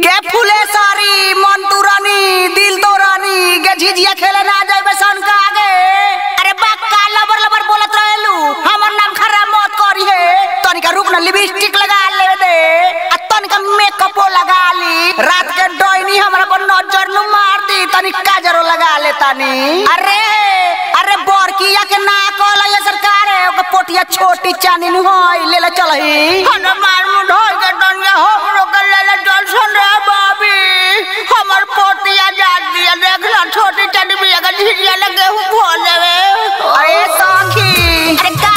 गे फूले सारी मंटू रानी दिल तो रानी गे झिझिया खेले ना जाइबे सन का आगे। अरे बक्का लबर लबर बोलत रहेलू हमर नाम खराब मत करी है। तनिका रुक ना लिपस्टिक लगा ले दे आ तनिका मेकअप लगा ली। रात के डोइनी हमरा पर नजर नु मार दी तनिका काजरो लगा ले तनी। अरे अरे बरकिया के ना कहल ये सरकार है ओके पोटिया छोटी चानी नु होई ले ले चलही। हन मार मुंह ढोल के तनिया हो रोक ले ले चल सुन रे बाबी हमर पोटिया जा दिया देखला छोटी चानी भी अगर झिझिया लगे हूं भो लेवे। अरे सखी अरे का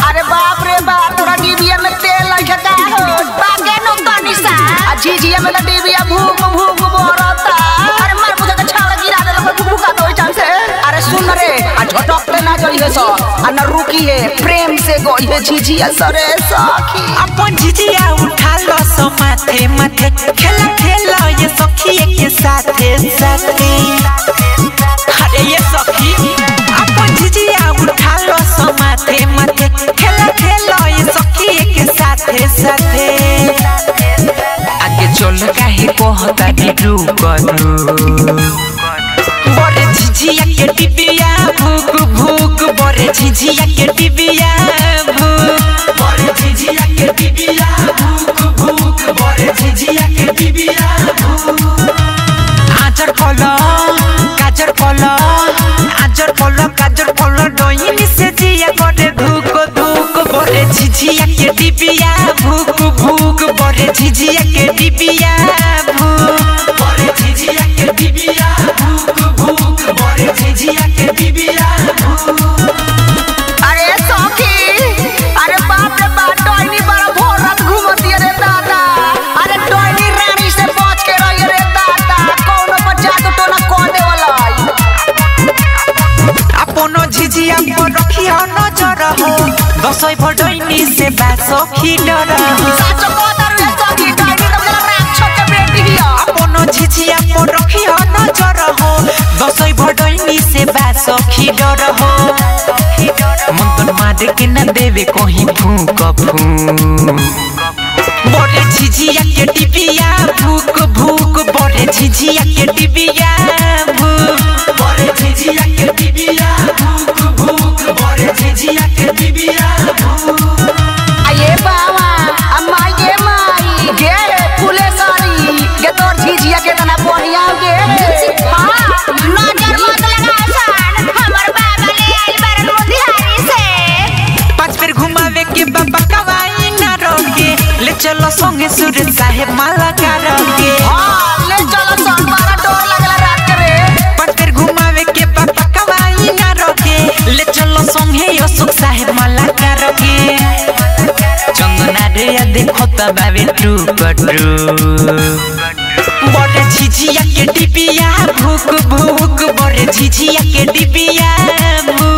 अरे बाप रे बाप तोरा डिबिया में तेल लगे का हो बागे नु तनी सा आ झिझिया में डिबिया भूक भूक बोरता। अरे मार मुझे के छाला गिरा दे लगे भूका तो चाम से। अरे सुन रे आ झटकते ना जइहे सो आ न रुकी है प्रेम से गइहे झिझिया सरे सखी। अपन झिझिया उठा लो सो माथे माथे खेला खेला ये सखी के साथे साथे। अरे ये सखी अपन झिझिया उठा लो सो माथे माथे खेला खेला ये सखी के साथे साथे। आगे चल काहे कहता बिडू करू बड़े झिझिया के डिबिया भूक भूक बड़े झिझिया के डिबिया भूक बड़े झिझिया के डिबिया भूक भूक बड़े झिझिया के डिबिया भूक। आजर कोलो काजर कोलो आजर कोलो काजर कोलो डोइनी से जिया करे धूक धूक बड़े झिझिया के डिबिया भूक भूक बड़े झिझिया के डिबिया भूक बड़े झिझिया के डिबिया भूक भूक बड़े झिझिया के डिबिया भूक। अरे सखी अरे बाप रे बाप डोइनी बड़ा भोर रात घूमती रे दादा। अरे डोइनी रानी से बच के रही रे दादा कोनो पर जादू टोना को दे वाला। अपनो झिझिया पर रखियो नजर हो दसई भडोइनी से बा सखी डर हो। सच कहता रे सखी डोइनी तो मेरा राक्षस के बेटी हिया। अपनो झिझिया पर रखियो नजर हो दसई भडोइनी से बा सखी डर हो। मन तो मार के न देवे कहीं फूक फूक बड़े झिझिया के डिबिया भूक भूक बड़े झिझिया के डिबिया भूक बड़े झिझिया के डिबिया भूक भूक बड़े झिझिया के डिबिया भूक। आये बावा अम्मा ये माई गे फूले सारी गे तोर झिझिया के तना बढ़िया गे। हां नजर मत लगा सान हमर बाबा ले आइल बारन मोतिहारी से। पांच बेर घुमावे के बाबा कवाई ना रोके ले चलो संगे सूरज साहेब माला का रोके। हां ले चलो सन बारा डोर लगला रात के रे। पांच बेर घुमावे के बाबा कवाई ना रोके ले चलो संगे अशोक साहेब माला का रोके। चंदना रे देखो तबावे टू कटरू बड़े झिझिया के डिबिया भूक भूक बड़े झिझिया के डिबिया भूक।